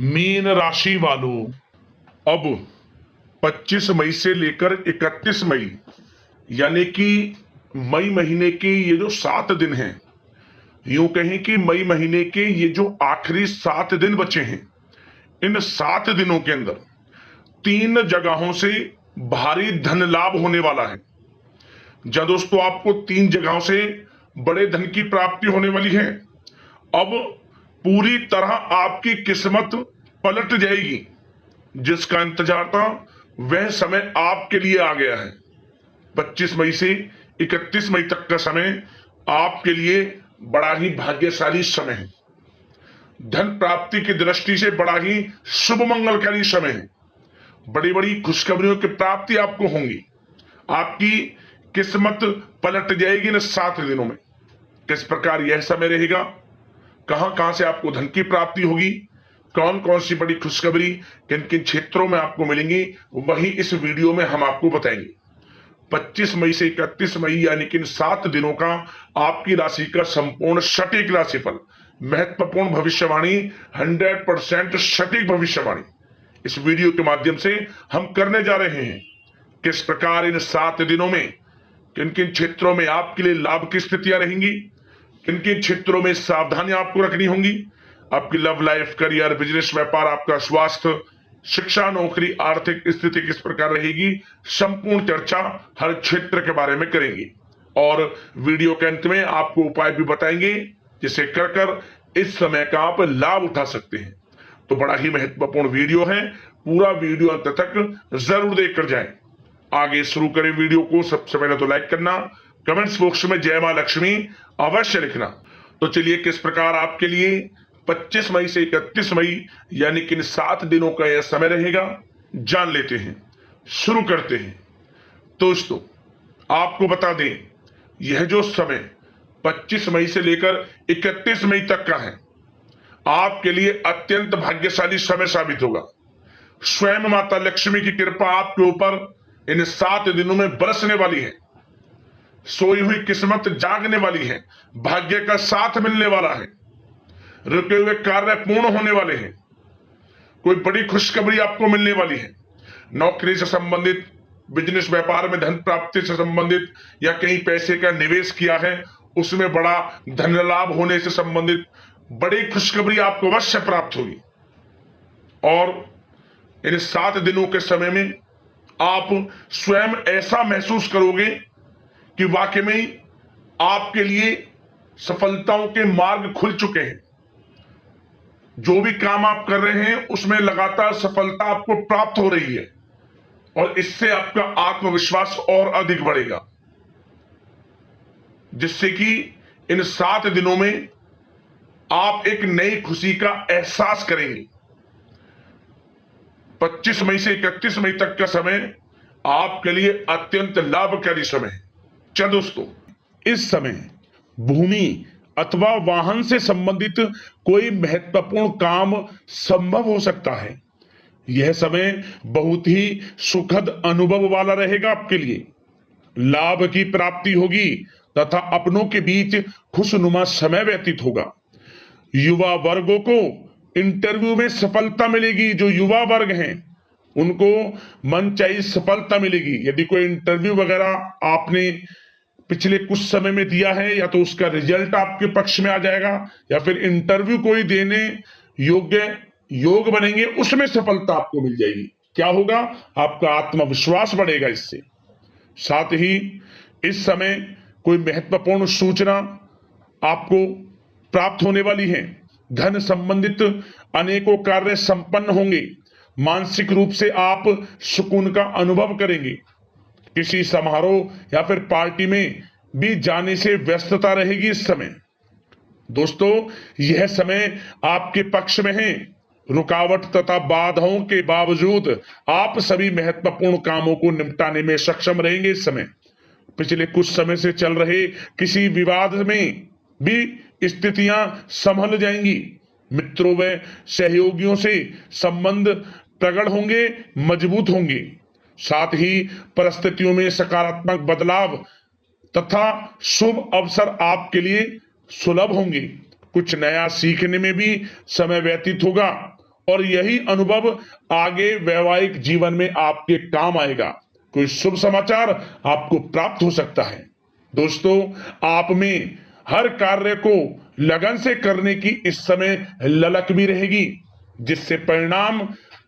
Mean राशि वालों, अब 25 मई से लेकर 31 मई यानी कि मई महीने के ये जो 7 दिन हैं, यूं कहें कि मई महीने के ये जो आखिरी 7 दिन बचे हैं, इन 7 दिनों के अंदर 3 जगहों से भारी धन लाभ होने वाला है। जब दोस्तों आपको 3 जगहों से बड़े धन की प्राप्ति होने वाली है। अब पूरी तरह आपकी किस्मत पलट जाएगी। जिसका इंतजार था वह समय आपके लिए आ गया है। 25 मई से 31 मई तक का समय आपके लिए बड़ा ही भाग्यशाली समय है। धन प्राप्ति की दृष्टि से बड़ा ही शुभ मंगलकारी समय है। बड़ी बड़ी खुशखबरियों की प्राप्ति आपको होंगी। आपकी किस्मत पलट जाएगी इन 7 दिनों में। किस प्रकार यह समय रहेगा, कहां कहां से आपको धन की प्राप्ति होगी, कौन कौन सी बड़ी खुशखबरी किन किन क्षेत्रों में आपको मिलेंगी, वही इस वीडियो में हम आपको बताएंगे। 25 मई से 31 मई यानी कि इन 7 दिनों का आपकी राशि का संपूर्ण सटीक राशिफल, महत्वपूर्ण भविष्यवाणी, 100% सटीक भविष्यवाणी इस वीडियो के माध्यम से हम करने जा रहे हैं। किस प्रकार इन 7 दिनों में किन किन क्षेत्रों में आपके लिए लाभ की स्थितियां रहेंगी, किन किन क्षेत्रों में सावधानियां आपको रखनी होंगी, आपकी लव लाइफ, करियर, बिजनेस, व्यापार, आपका स्वास्थ्य, शिक्षा, नौकरी, आर्थिक स्थिति किस प्रकार रहेगी, संपूर्ण चर्चा हर क्षेत्र के बारे में करेंगे। और वीडियो के अंत में आपको उपाय भी बताएंगे जिसे कर कर इस समय का आप लाभ उठा सकते हैं। तो बड़ा ही महत्वपूर्ण वीडियो है, पूरा वीडियो अंत तक जरूर देखकर जाएं। आगे शुरू करें वीडियो को। सबसे पहले तो लाइक करना, कमेंट्स बॉक्स में जय मां लक्ष्मी अवश्य लिखना। तो चलिए किस प्रकार आपके लिए 25 मई से 31 मई यानी कि इन 7 दिनों का यह समय रहेगा, जान लेते हैं। शुरू करते हैं। दोस्तों आपको बता दें, यह जो समय 25 मई से लेकर 31 मई तक का है, आपके लिए अत्यंत भाग्यशाली समय साबित होगा। स्वयं माता लक्ष्मी की कृपा आपके ऊपर इन 7 दिनों में बरसने वाली है। सोई हुई किस्मत जागने वाली है। भाग्य का साथ मिलने वाला है। रुके हुए कार्य पूर्ण होने वाले हैं। कोई बड़ी खुशखबरी आपको मिलने वाली है। नौकरी से संबंधित, बिजनेस व्यापार में धन प्राप्ति से संबंधित, या कहीं पैसे का निवेश किया है उसमें बड़ा धन लाभ होने से संबंधित बड़ी खुशखबरी आपको अवश्य प्राप्त होगी। और इन 7 दिनों के समय में आप स्वयं ऐसा महसूस करोगे कि वाकई में आपके लिए सफलताओं के मार्ग खुल चुके हैं। जो भी काम आप कर रहे हैं उसमें लगातार सफलता आपको प्राप्त हो रही है और इससे आपका आत्मविश्वास और अधिक बढ़ेगा, जिससे कि इन 7 दिनों में आप एक नई खुशी का एहसास करेंगे। 25 मई से 31 मई तक का समय आपके लिए अत्यंत लाभकारी समय है। क्या दोस्तों, इस समय भूमि अथवा वाहन से संबंधित कोई महत्वपूर्ण काम संभव हो सकता है। यह समय बहुत ही सुखद अनुभव वाला रहेगा आपके लिए। लाभ की प्राप्ति होगी तथा अपनों के बीच खुशनुमा समय व्यतीत होगा। युवा वर्गों को इंटरव्यू में सफलता मिलेगी। जो युवा वर्ग हैं उनको मनचाही सफलता मिलेगी। यदि कोई इंटरव्यू वगैरह आपने पिछले कुछ समय में दिया है, या तो उसका रिजल्ट आपके पक्ष में आ जाएगा, या फिर इंटरव्यू कोई देने योग्य योग बनेंगे, उसमें सफलता आपको मिल जाएगी। क्या होगा, आपका आत्मविश्वास बढ़ेगा इससे। साथ ही इस समय कोई महत्वपूर्ण सूचना आपको प्राप्त होने वाली है। धन संबंधित अनेकों कार्य संपन्न होंगे। मानसिक रूप से आप सुकून का अनुभव करेंगे। किसी समारोह या फिर पार्टी में भी जाने से व्यस्तता रहेगी इस समय। दोस्तों यह समय आपके पक्ष में है। रुकावट तथा बाधाओं के बावजूद आप सभी महत्वपूर्ण कामों को निपटाने में सक्षम रहेंगे इस समय। पिछले कुछ समय से चल रहे किसी विवाद में भी स्थितियां संभल जाएंगी। मित्रों व सहयोगियों से संबंध प्रगाढ़ होंगे, मजबूत होंगे। साथ ही परिस्थितियों में सकारात्मक बदलाव तथा शुभ अवसर आपके लिए सुलभ होंगे। कुछ नया सीखने में भी समय व्यतीत होगा और यही अनुभव आगे वैवाहिक जीवन में आपके काम आएगा। कोई शुभ समाचार आपको प्राप्त हो सकता है। दोस्तों, आप में हर कार्य को लगन से करने की इस समय ललक भी रहेगी, जिससे परिणाम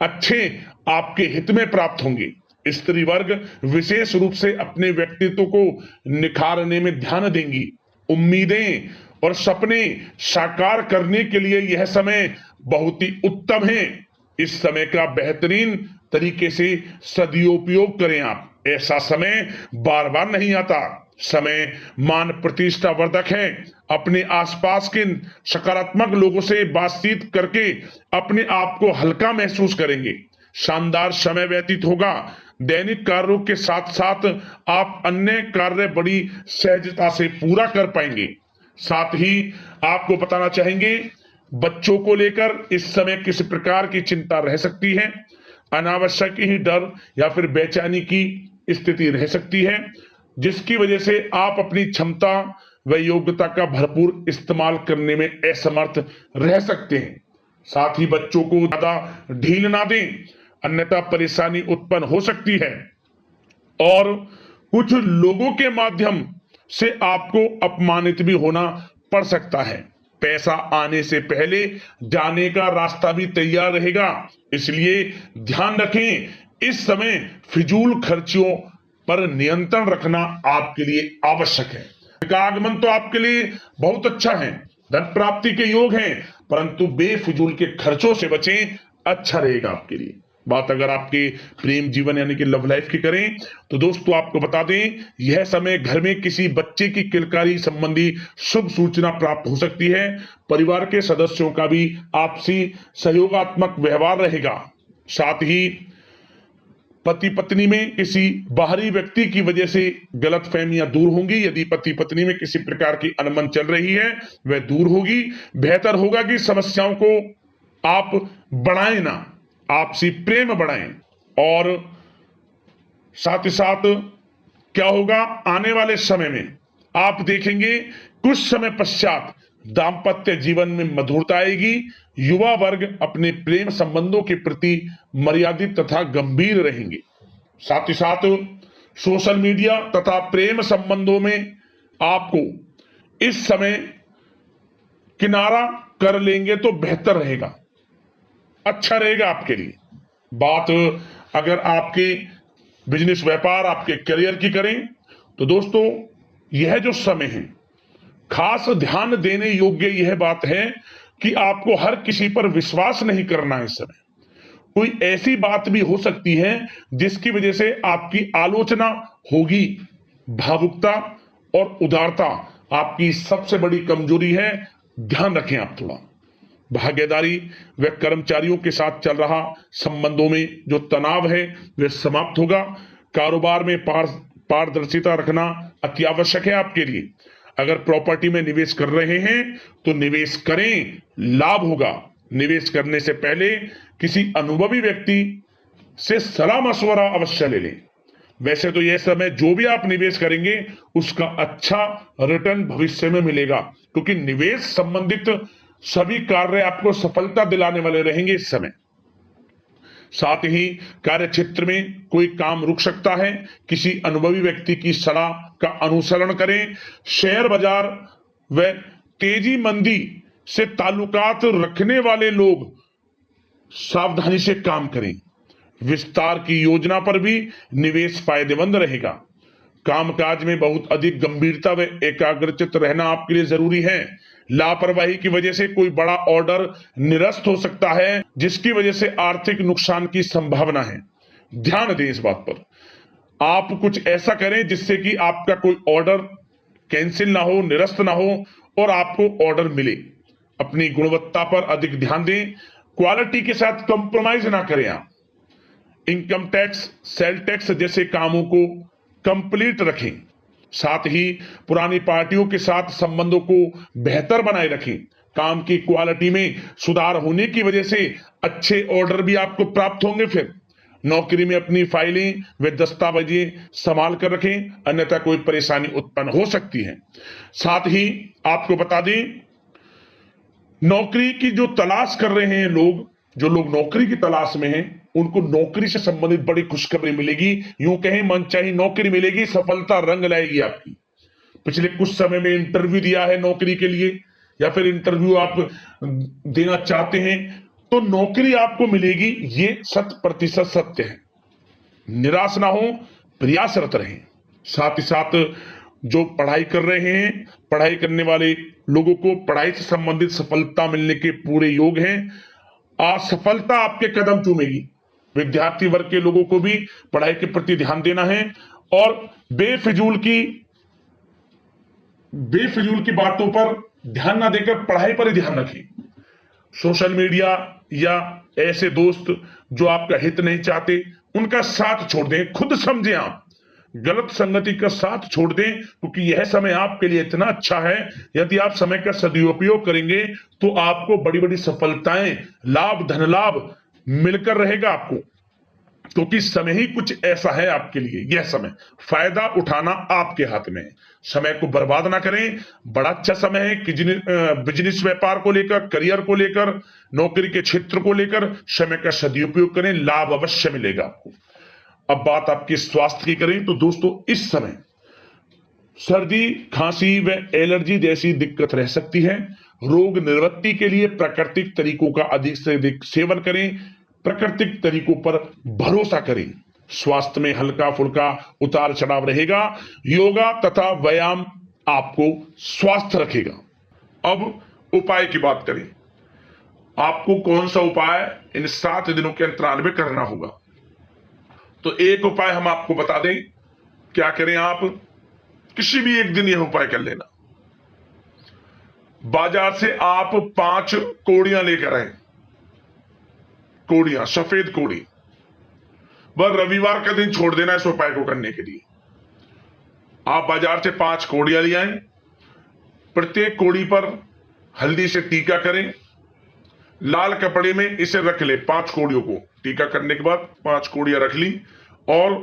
अच्छे आपके हित में प्राप्त होंगे। स्त्री वर्ग विशेष रूप से अपने व्यक्तित्व को निखारने में ध्यान देंगी। उम्मीदें और सपने साकार करने के लिए यह समय बहुत ही उत्तम है। इस समय का बेहतरीन तरीके से सदुपयोग करें आप। ऐसा समय बार बार नहीं आता। समय मान प्रतिष्ठा वर्धक है। अपने आसपास के सकारात्मक लोगों से बातचीत करके अपने आप को हल्का महसूस करेंगे। शानदार समय व्यतीत होगा। दैनिक कार्यों के साथ साथ आप अन्य कार्य बड़ी सहजता से पूरा कर पाएंगे। साथ ही आपको बताना चाहेंगे, बच्चों को लेकर इस समय किसी प्रकार की चिंता रह सकती है। अनावश्यक ही डर या फिर बेचैनी की स्थिति रह सकती है, जिसकी वजह से आप अपनी क्षमता व योग्यता का भरपूर इस्तेमाल करने में असमर्थ रह सकते हैं। साथ ही बच्चों को ज्यादा ढील ना दें, अन्यथा परेशानी उत्पन्न हो सकती है और कुछ लोगों के माध्यम से आपको अपमानित भी होना पड़ सकता है। पैसा आने से पहले जाने का रास्ता भी तैयार रहेगा, इसलिए ध्यान रखें। इस समय फिजूल खर्चियों पर नियंत्रण रखना आपके लिए आवश्यक है। का आगमन तो आपके लिए बहुत अच्छा है, धन प्राप्ति के योग हैं, परंतु बेफिजूल के खर्चों से बचें, अच्छा रहेगा आपके लिए। बात अगर आपके प्रेम जीवन यानी कि लव लाइफ की करें तो दोस्तों आपको बता दें, यह समय घर में किसी बच्चे की किलकारी संबंधी शुभ सूचना प्राप्त हो सकती है। परिवार के सदस्यों का भी आपसी सहयोगात्मक व्यवहार रहेगा। साथ ही पति पत्नी में किसी बाहरी व्यक्ति की वजह से गलतफहमियां दूर होंगी। यदि पति पत्नी में किसी प्रकार की अनबन चल रही है वह दूर होगी। बेहतर होगा कि समस्याओं को आप बढ़ाएं ना, आपसी प्रेम बढ़ाएं। और साथ ही साथ क्या होगा, आने वाले समय में आप देखेंगे कुछ समय पश्चात दाम्पत्य जीवन में मधुरता आएगी। युवा वर्ग अपने प्रेम संबंधों के प्रति मर्यादित तथा गंभीर रहेंगे। साथ ही साथ सोशल मीडिया तथा प्रेम संबंधों में आपको इस समय किनारा कर लेंगे तो बेहतर रहेगा, अच्छा रहेगा आपके लिए। बात अगर आपके बिजनेस व्यापार आपके करियर की करें तो दोस्तों यह जो समय है खास ध्यान देने योग्य यह बात है कि आपको हर किसी पर विश्वास नहीं करना है। इस समय कोई ऐसी बात भी हो सकती है जिसकी वजह से आपकी आलोचना होगी। भावुकता और उदारता आपकी सबसे बड़ी कमजोरी है, ध्यान रखें आप थोड़ा। भागीदारी व कर्मचारियों के साथ चल रहा संबंधों में जो तनाव है वह समाप्त होगा। कारोबार में पारदर्शिता रखना अति आवश्यक है आपके लिए। अगर प्रॉपर्टी में निवेश कर रहे हैं तो निवेश करें, लाभ होगा। निवेश करने से पहले किसी अनुभवी व्यक्ति से सलाह मशवरा अवश्य ले लें। वैसे तो यह समय जो भी आप निवेश करेंगे उसका अच्छा रिटर्न भविष्य में मिलेगा, क्योंकि निवेश संबंधित सभी कार्य आपको सफलता दिलाने वाले रहेंगे इस समय। साथ ही कार्य क्षेत्र में कोई काम रुक सकता है। किसी अनुभवी व्यक्ति की सलाह का अनुसरण करें। शेयर बाजार व तेजी मंदी से ताल्लुकात रखने वाले लोग सावधानी से काम करें। विस्तार की योजना पर भी निवेश फायदेमंद रहेगा। कामकाज में बहुत अधिक गंभीरता व एकाग्रचित रहना आपके लिए जरूरी है। लापरवाही की वजह से कोई बड़ा ऑर्डर निरस्त हो सकता है, जिसकी वजह से आर्थिक नुकसान की संभावना है। ध्यान दें इस बात पर। आप कुछ ऐसा करें जिससे कि आपका कोई ऑर्डर कैंसिल ना हो, निरस्त ना हो और आपको ऑर्डर मिले। अपनी गुणवत्ता पर अधिक ध्यान दें। क्वालिटी के साथ कंप्रोमाइज ना करें आप। इनकम टैक्स, सेल टैक्स जैसे कामों को कंप्लीट रखें। साथ ही पुरानी पार्टियों के साथ संबंधों को बेहतर बनाए रखें। काम की क्वालिटी में सुधार होने की वजह से अच्छे ऑर्डर भी आपको प्राप्त होंगे। फिर नौकरी में अपनी फाइलें व दस्तावेजें संभाल कर रखें, अन्यथा कोई परेशानी उत्पन्न हो सकती है। साथ ही आपको बता दें, नौकरी की जो तलाश कर रहे हैं लोग, जो लोग नौकरी की तलाश में हैं उनको नौकरी से संबंधित बड़ी खुशखबरी मिलेगी। यूं कहें मनचाही नौकरी मिलेगी, सफलता रंग लाएगी आपकी। पिछले कुछ समय में इंटरव्यू दिया है नौकरी के लिए या फिर इंटरव्यू आप देना चाहते हैं तो नौकरी आपको मिलेगी, ये 100% सत्य है। निराश ना हो, प्रयासरत रहें। साथ ही साथ जो पढ़ाई कर रहे हैं, पढ़ाई करने वाले लोगों को पढ़ाई से संबंधित सफलता मिलने के पूरे योग हैं। असफलता आपके कदम चूमेगी। विद्यार्थी वर्ग के लोगों को भी पढ़ाई के प्रति ध्यान देना है और बेफिजूल की बातों पर ध्यान ना देकर पढ़ाई पर ही ध्यान रखें। सोशल मीडिया या ऐसे दोस्त जो आपका हित नहीं चाहते उनका साथ छोड़ दें। खुद समझें, आप गलत संगति का साथ छोड़ दें, क्योंकि यह समय आपके लिए इतना अच्छा है। यदि आप समय का सदुपयोग करेंगे तो आपको बड़ी बड़ी सफलताएं, लाभ, धन लाभ मिलकर रहेगा आपको, क्योंकि समय ही कुछ ऐसा है आपके लिए। यह समय फायदा उठाना आपके हाथ में है। समय को बर्बाद ना करें। बड़ा अच्छा समय है कि बिजनेस, व्यापार को लेकर, करियर को लेकर, नौकरी के क्षेत्र को लेकर समय का सदुपयोग करें, लाभ अवश्य मिलेगा आपको। अब बात आपके स्वास्थ्य की करें तो दोस्तों, इस समय सर्दी, खांसी व एलर्जी जैसी दिक्कत रह सकती है। रोग निवृत्ति के लिए प्राकृतिक तरीकों का अधिक से अधिक सेवन करें। प्राकृतिक तरीकों पर भरोसा करें। स्वास्थ्य में हल्का फुल्का उतार चढ़ाव रहेगा। योगा तथा व्यायाम आपको स्वस्थ रखेगा। अब उपाय की बात करें। आपको कौन सा उपाय इन 7 दिनों के अंतराल में करना होगा, तो एक उपाय हम आपको बता दें। क्या करें, आप किसी भी एक दिन यह उपाय कर लेना। बाजार से आप 5 कोड़ियां लेकर आए। कोड़ियां, सफेद कोड़ी। वह रविवार का दिन छोड़ देना इस उपाय को करने के लिए। आप बाजार से 5 कोड़ियां ले आए। प्रत्येक कोड़ी पर हल्दी से टीका करें। लाल कपड़े में इसे रख ले। 5 कोड़ियों को टीका करने के बाद 5 कोड़ियां रख ली और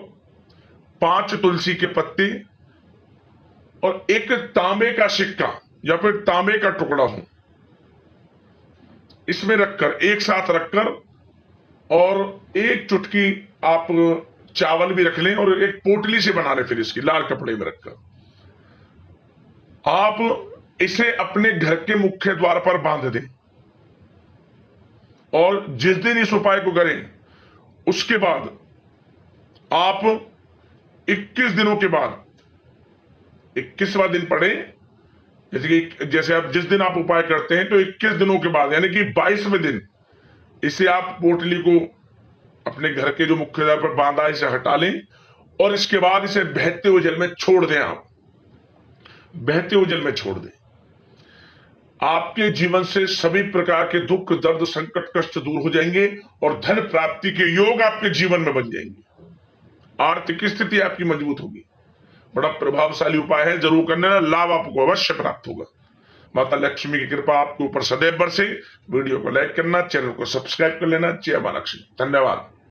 5 तुलसी के पत्ते और एक तांबे का सिक्का या फिर तांबे का टुकड़ा हो, इसमें रखकर, एक साथ रखकर, और एक चुटकी आप चावल भी रख लें और एक पोटली से बना लें। फिर इसकी लाल कपड़े में रखकर आप इसे अपने घर के मुख्य द्वार पर बांध दें। और जिस दिन इस उपाय को करें उसके बाद आप 21 दिनों के बाद 21वां दिन पढ़े। जैसे आप जिस दिन आप उपाय करते हैं तो 21 दिनों के बाद यानी कि 22वें दिन इसे आप पोटली को अपने घर के जो मुख्य द्वार पर बांधा इसे हटा लें और इसके बाद इसे बहते हुए जल में छोड़ दें। आप बहते हुए जल में छोड़ दें। आपके जीवन से सभी प्रकार के दुख, दर्द, संकट, कष्ट दूर हो जाएंगे और धन प्राप्ति के योग आपके जीवन में बन जाएंगे। आर्थिक स्थिति आपकी मजबूत होगी। बड़ा प्रभावशाली उपाय है, जरूर करना, लाभ आपको अवश्य प्राप्त होगा। माता लक्ष्मी की कृपा आपके ऊपर सदैव बरसे। वीडियो को लाइक करना, चैनल को सब्सक्राइब कर लेना। जय मां लक्ष्मी। धन्यवाद।